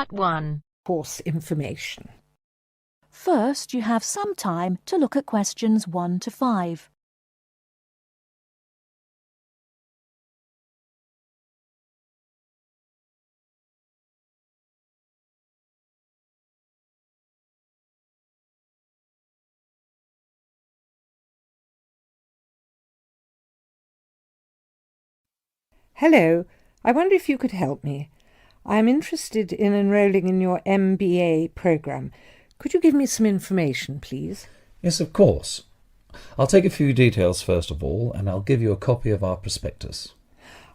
Part 1. Course information. First, you have some time to look at questions 1 to 5. Hello, I wonder if you could help me. I am interested in enrolling in your MBA programme. Could you give me some information, please? Yes, of course. I'll take a few details first of all, and I'll give you a copy of our prospectus.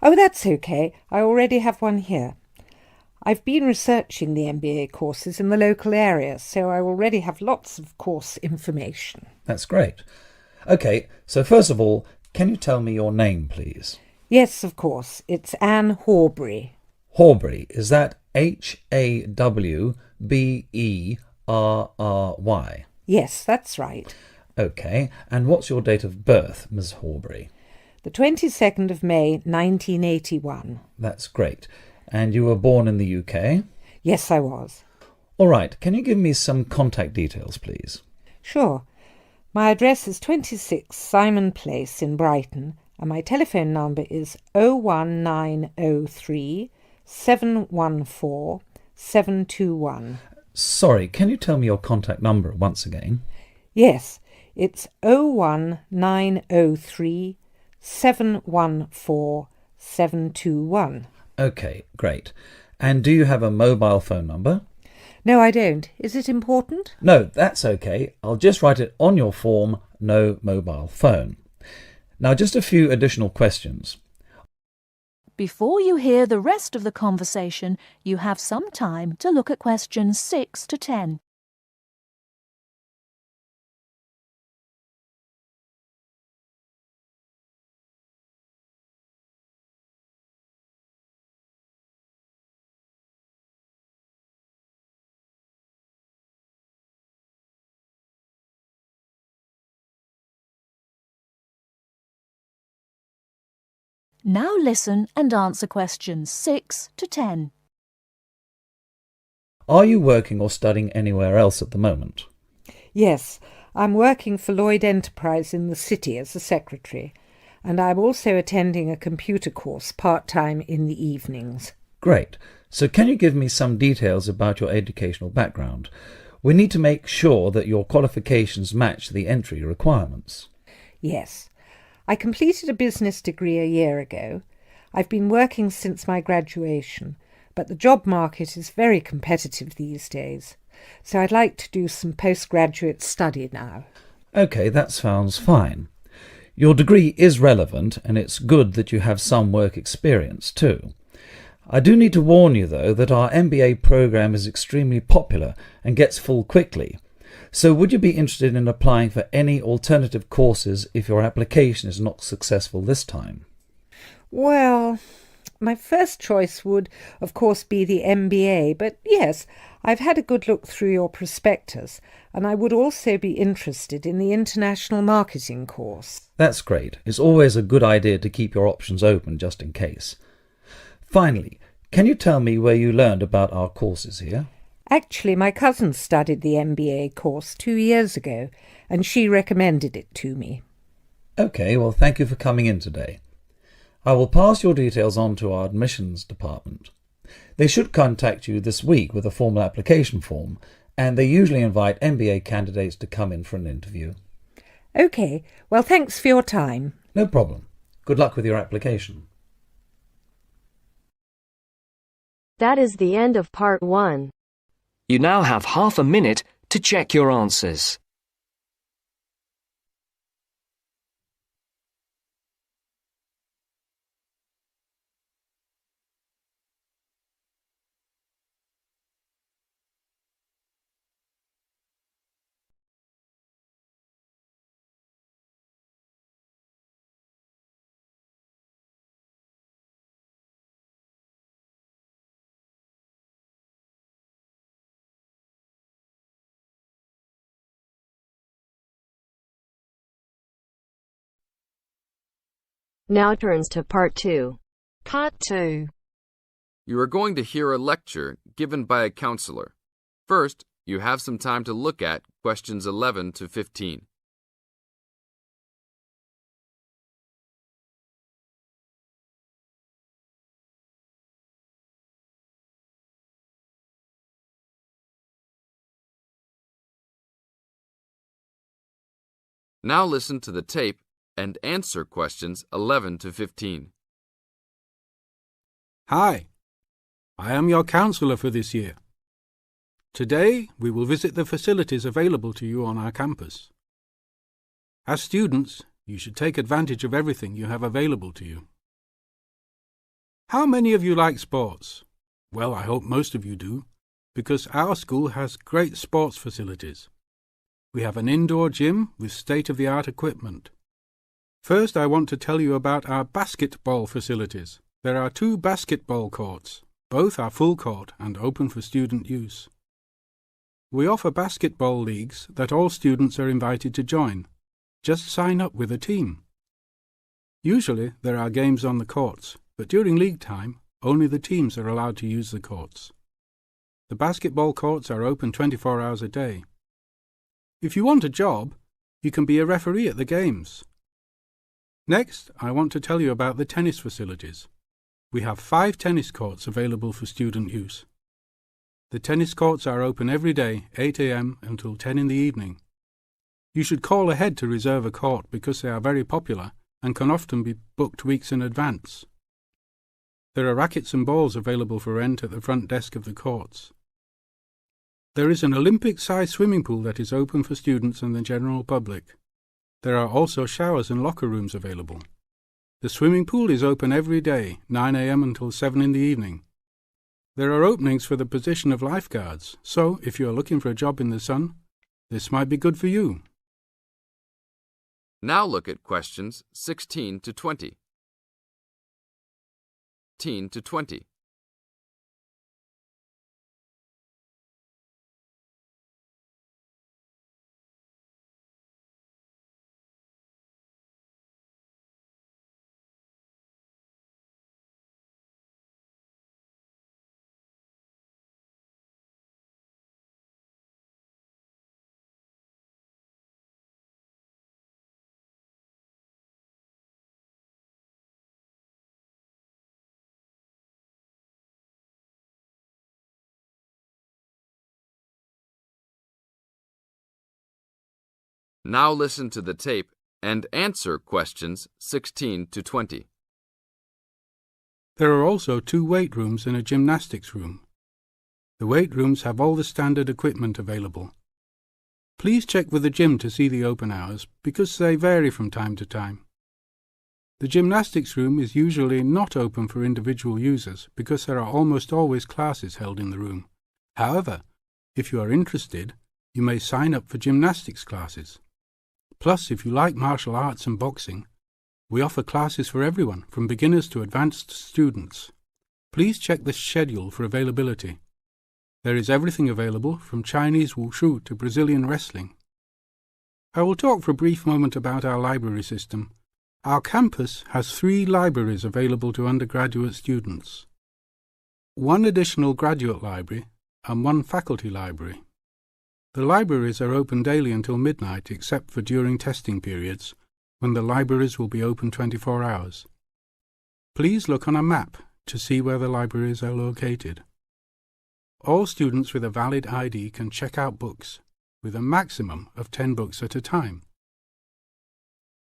Oh, that's okay. I already have one here. I've been researching the MBA courses in the local area, so I already have lots of course information. That's great. OK, so first of all, can you tell me your name, please? Yes, of course. It's Anne Horbury. Horbury, is that Hawberry? Yes, that's right. OK, and what's your date of birth, Ms. Horbury? The 22nd of May, 1981. That's great. And you were born in the UK? Yes, I was. All right, can you give me some contact details, please? Sure. My address is 26 Simon Place in Brighton, and my telephone number is 01903 714 721. Sorry, can you tell me your contact number once again? Yes, it's 01903 714 721. OK, great. And do you have a mobile phone number? No, I don't. Is it important? No, that's OK. I'll just write it on your form, no mobile phone. Now, just a few additional questions. Before you hear the rest of the conversation, you have some time to look at questions 6 to 10. Now listen and answer questions 6 to 10. Are you working or studying anywhere else at the moment? Yes, I'm working for Lloyd Enterprise in the city as a secretary, and I'm also attending a computer course part-time in the evenings. Great. So can you give me some details about your educational background? We need to make sure that your qualifications match the entry requirements. Yes. I completed a business degree a year ago. I've been working since my graduation, but the job market is very competitive these days, so I'd like to do some postgraduate study now. OK, that sounds fine. Your degree is relevant, and it's good that you have some work experience too. I do need to warn you, though, that our MBA programme is extremely popular and gets full quickly. So would you be interested in applying for any alternative courses if your application is not successful this time? Well, my first choice would, of course, be the MBA, but yes, I've had a good look through your prospectus, and I would also be interested in the international marketing course. That's great. It's always a good idea to keep your options open just in case. Finally, can you tell me where you learned about our courses here? Actually, my cousin studied the MBA course 2 years ago, and she recommended it to me. OK, well, thank you for coming in today. I will pass your details on to our admissions department. They should contact you this week with a formal application form, and they usually invite MBA candidates to come in for an interview. OK, well, thanks for your time. No problem. Good luck with your application. That is the end of part 1. You now have half a minute to check your answers. Now turns to part 2. Part 2. You are going to hear a lecture given by a counselor. First, you have some time to look at questions 11 to 15. Now listen to the tape and answer questions 11 to 15. Hi, I am your counsellor for this year. Today, we will visit the facilities available to you on our campus. As students, you should take advantage of everything you have available to you. How many of you like sports? Well, I hope most of you do, because our school has great sports facilities. We have an indoor gym with state-of-the-art equipment. First, I want to tell you about our basketball facilities. There are 2 basketball courts. Both are full court and open for student use. We offer basketball leagues that all students are invited to join. Just sign up with a team. Usually, there are games on the courts, but during league time, only the teams are allowed to use the courts. The basketball courts are open 24 hours a day. If you want a job, you can be a referee at the games. Next, I want to tell you about the tennis facilities. We have 5 tennis courts available for student use. The tennis courts are open every day, 8 a.m. until 10 in the evening. You should call ahead to reserve a court because they are very popular and can often be booked weeks in advance. There are rackets and balls available for rent at the front desk of the courts. There is an Olympic-sized swimming pool that is open for students and the general public. There are also showers and locker rooms available. The swimming pool is open every day, 9 a.m. until 7 in the evening. There are openings for the position of lifeguards, so if you are looking for a job in the sun, this might be good for you. Now look at questions 16 to 20. 16 to 20. Now listen to the tape and answer questions 16 to 20. There are also 2 weight rooms and a gymnastics room. The weight rooms have all the standard equipment available. Please check with the gym to see the open hours because they vary from time to time. The gymnastics room is usually not open for individual users because there are almost always classes held in the room. However, if you are interested, you may sign up for gymnastics classes. Plus, if you like martial arts and boxing, we offer classes for everyone, from beginners to advanced students. Please check the schedule for availability. There is everything available, from Chinese wushu to Brazilian wrestling. I will talk for a brief moment about our library system. Our campus has 3 libraries available to undergraduate students, 1 additional graduate library and 1 faculty library. The libraries are open daily until midnight except for during testing periods, when the libraries will be open 24 hours. Please look on a map to see where the libraries are located. All students with a valid ID can check out books, with a maximum of 10 books at a time.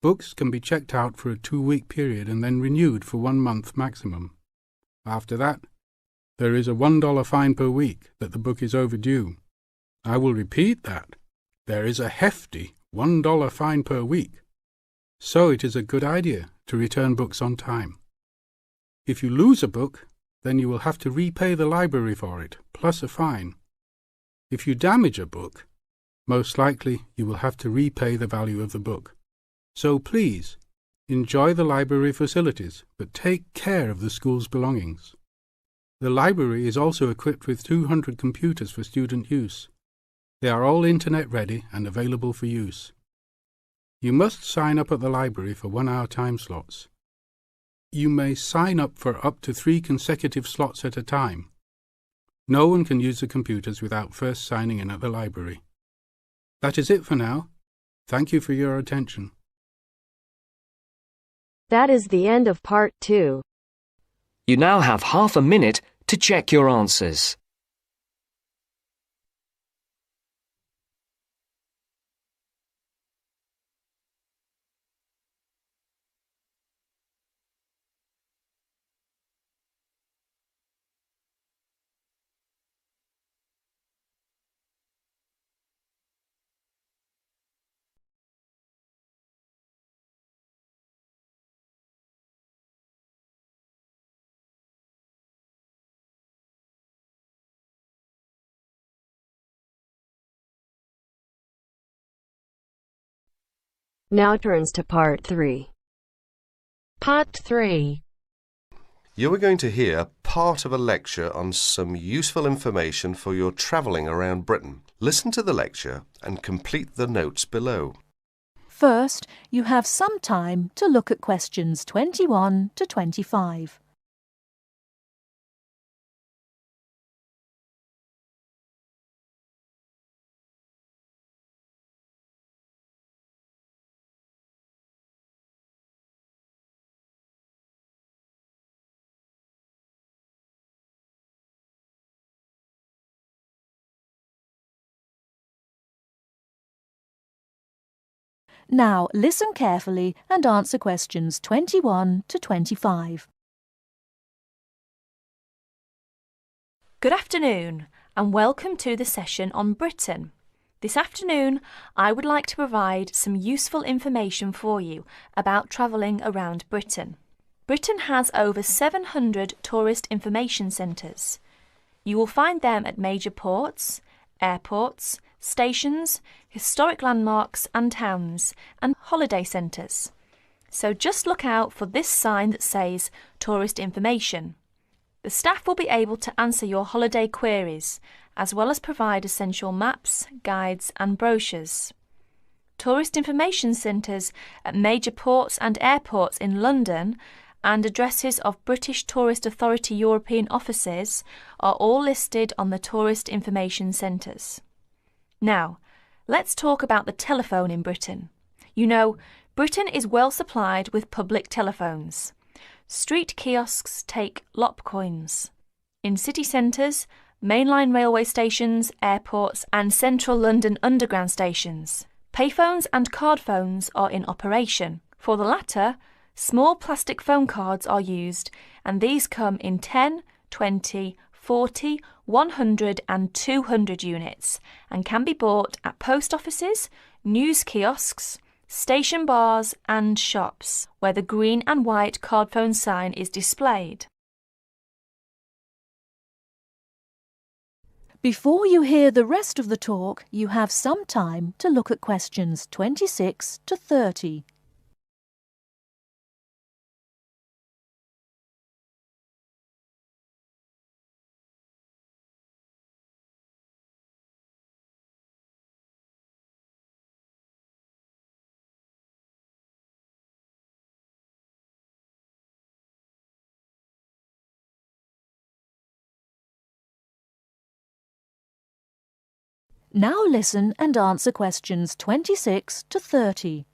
Books can be checked out for a 2-week period and then renewed for 1 month maximum. After that, there is a $1 fine per week that the book is overdue. I will repeat that. There is a hefty $1 fine per week. So it is a good idea to return books on time. If you lose a book, then you will have to repay the library for it, plus a fine. If you damage a book, most likely you will have to repay the value of the book. So please, enjoy the library facilities, but take care of the school's belongings. The library is also equipped with 200 computers for student use. They are all internet ready and available for use. You must sign up at the library for 1-hour time slots. you may sign up for up to 3 consecutive slots at a time. No one can use the computers without first signing in at the library. That is it for now. Thank you for your attention. That is the end of part 2. You now have half a minute to check your answers. Now turns to part 3. Part 3. You are going to hear part of a lecture on some useful information for your travelling around Britain. Listen to the lecture and complete the notes below. First, you have some time to look at questions 21 to 25. Now listen carefully and answer questions 21 to 25. Good afternoon and welcome to the session on Britain. This afternoon I would like to provide some useful information for you about travelling around Britain. Britain has over 700 tourist information centres. You will find them at major ports, airports, stations, historic landmarks and towns, and holiday centres. So just look out for this sign that says Tourist Information. The staff will be able to answer your holiday queries, as well as provide essential maps, guides and brochures. Tourist information centres at major ports and airports in London and addresses of British Tourist Authority European offices are all listed on the Tourist Information Centres. Now, let's talk about the telephone in Britain. You know, Britain is well supplied with public telephones. Street kiosks take lop coins. In city centres, mainline railway stations, airports and central London underground stations, payphones and card phones are in operation. For the latter, small plastic phone cards are used, and these come in 10, 20, 40, 100 and 200 units and can be bought at post offices, news kiosks, station bars and shops where the green and white card phone sign is displayed. Before you hear the rest of the talk, you have some time to look at questions 26 to 30. Now listen and answer questions 26 to 30.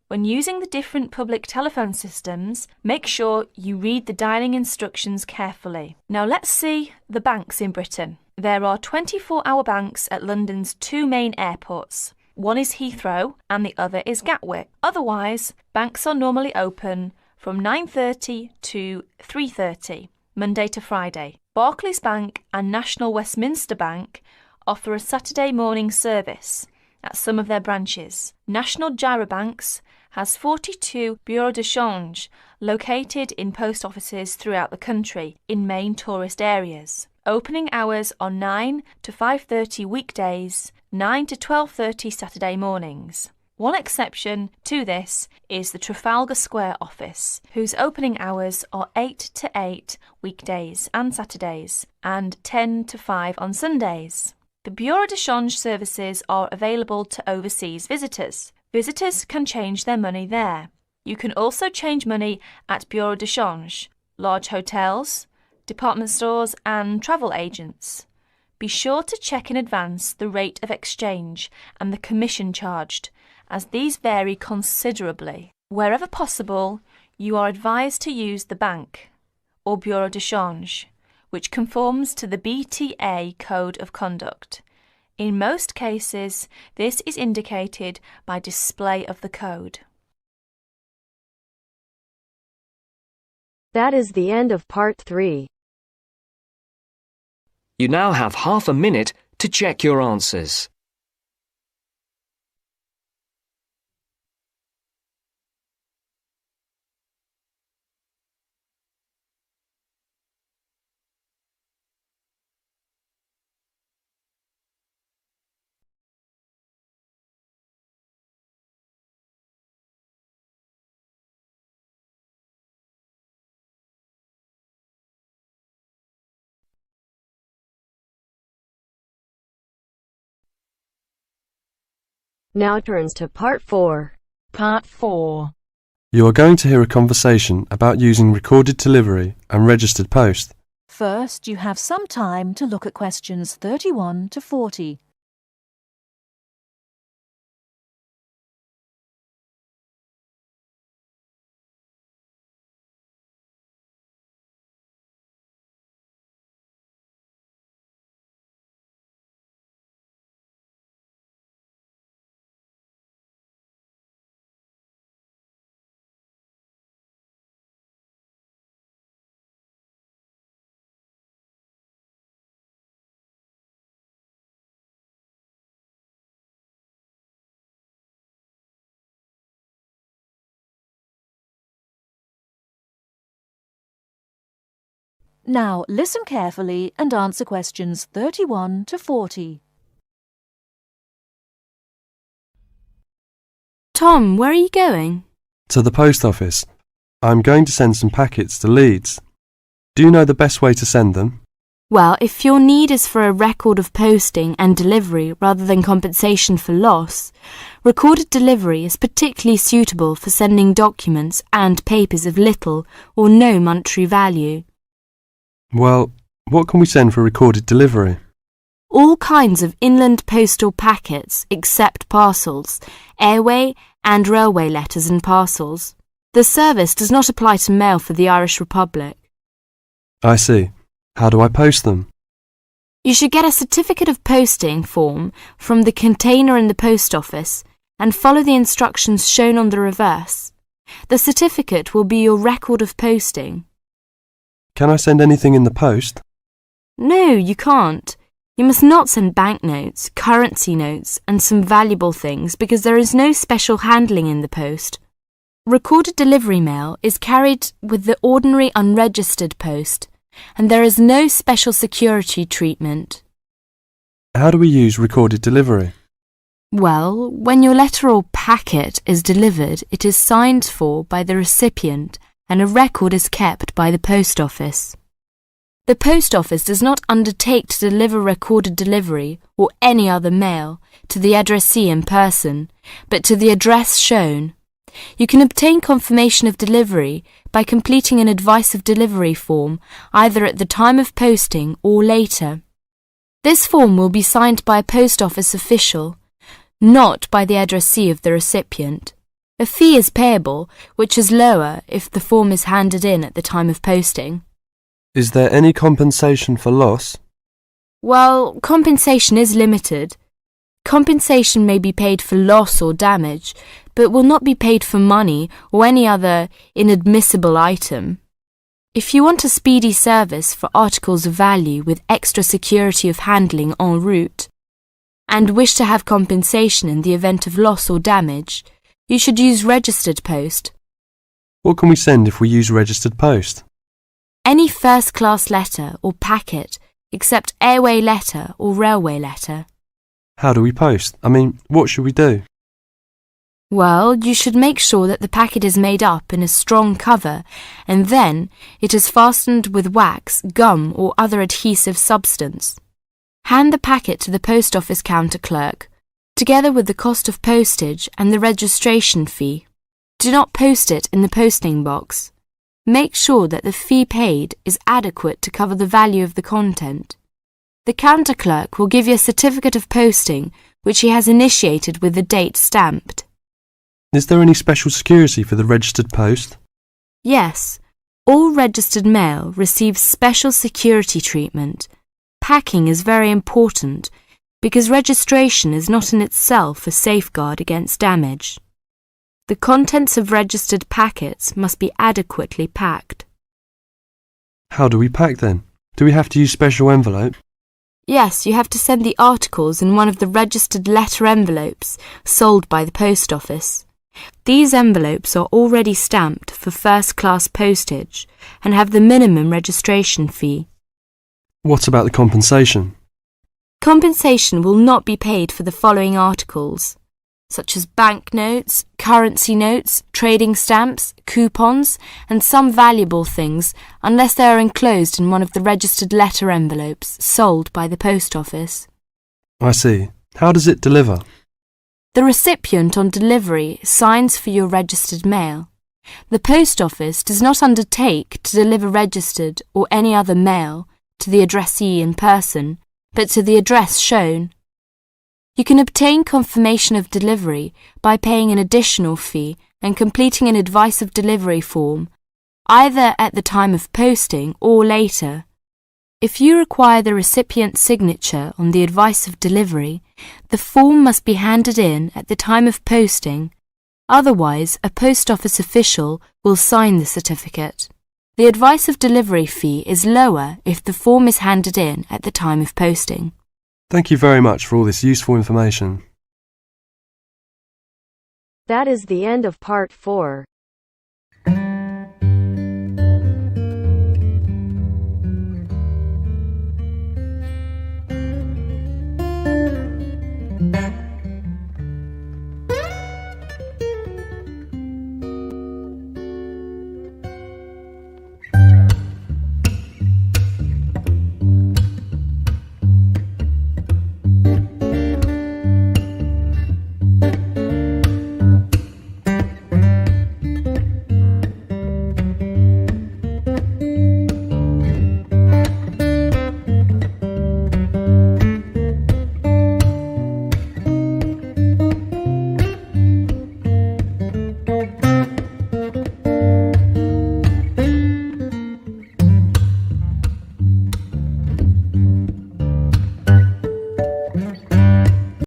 When using the different public telephone systems, make sure you read the dialling instructions carefully. Now let's see the banks in Britain. There are 24-hour banks at London's 2 main airports. One is Heathrow and the other is Gatwick. Otherwise, banks are normally open from 9:30 to 3:30, Monday to Friday. Barclays Bank and National Westminster Bank offer a Saturday morning service at some of their branches. National Gyrobanks has 42 bureaux de change located in post offices throughout the country in main tourist areas. Opening hours are 9 to 5:30 weekdays, 9 to 12:30 Saturday mornings. One exception to this is the Trafalgar Square office, whose opening hours are 8 to 8 weekdays and Saturdays, and 10 to 5 on Sundays. The Bureau de Change services are available to overseas visitors. Visitors can change their money there. You can also change money at bureau de change, large hotels, department stores and travel agents. Be sure to check in advance the rate of exchange and the commission charged, as these vary considerably. Wherever possible, you are advised to use the bank or bureau de change, which conforms to the BTA Code of Conduct. In most cases, this is indicated by display of the code. That is the end of part 3. You now have half a minute to check your answers. Now turns to part 4. Part 4. You are going to hear a conversation about using recorded delivery and registered post. First, you have some time to look at questions 31 to 40. Now listen carefully and answer questions 31 to 40. Tom, where are you going? To the post office. I'm going to send some packets to Leeds. Do you know the best way to send them? Well, if your need is for a record of posting and delivery rather than compensation for loss, recorded delivery is particularly suitable for sending documents and papers of little or no monetary value. Well, what can we send for recorded delivery? All kinds of inland postal packets except parcels, airway and railway letters and parcels. The service does not apply to mail for the Irish Republic. I see. How do I post them? You should get a certificate of posting form from the container in the post office and follow the instructions shown on the reverse. The certificate will be your record of posting. Can I send anything in the post? No, you can't. You must not send banknotes, currency notes and some valuable things because there is no special handling in the post. Recorded delivery mail is carried with the ordinary unregistered post and there is no special security treatment. How do we use recorded delivery? Well, when your letter or packet is delivered, it is signed for by the recipient and a record is kept by the post office. The post office does not undertake to deliver recorded delivery or any other mail to the addressee in person, but to the address shown. You can obtain confirmation of delivery by completing an advice of delivery form either at the time of posting or later. This form will be signed by a post office official, not by the addressee of the recipient. A fee is payable, which is lower if the form is handed in at the time of posting. Is there any compensation for loss? Well, compensation is limited. Compensation may be paid for loss or damage, but will not be paid for money or any other inadmissible item. If you want a speedy service for articles of value with extra security of handling en route, and wish to have compensation in the event of loss or damage, you should use registered post. What can we send if we use registered post? Any first-class letter or packet except airway letter or railway letter. How do we post? What should we do? Well, you should make sure that the packet is made up in a strong cover and then it is fastened with wax, gum or other adhesive substance. Hand the packet to the post office counter clerk, together with the cost of postage and the registration fee. Do not post it in the posting box. Make sure that the fee paid is adequate to cover the value of the content. The counter clerk will give you a certificate of posting which he has initiated with the date stamped. Is there any special security for the registered post? Yes, all registered mail receives special security treatment. Packing is very important because registration is not in itself a safeguard against damage. The contents of registered packets must be adequately packed. How do we pack then? Do we have to use special envelope? Yes, you have to send the articles in one of the registered letter envelopes sold by the post office. These envelopes are already stamped for first-class postage and have the minimum registration fee. What about the compensation? Compensation will not be paid for the following articles, such as banknotes, currency notes, trading stamps, coupons, and some valuable things, unless they are enclosed in one of the registered letter envelopes sold by the post office. I see. How does it deliver? The recipient on delivery signs for your registered mail. The post office does not undertake to deliver registered or any other mail to the addressee in person, but to the address shown. You can obtain confirmation of delivery by paying an additional fee and completing an advice of delivery form, either at the time of posting or later. If you require the recipient's signature on the advice of delivery, the form must be handed in at the time of posting. Otherwise, a post office official will sign the certificate. The advice of delivery fee is lower if the form is handed in at the time of posting. Thank you very much for all this useful information. That is the end of part 4.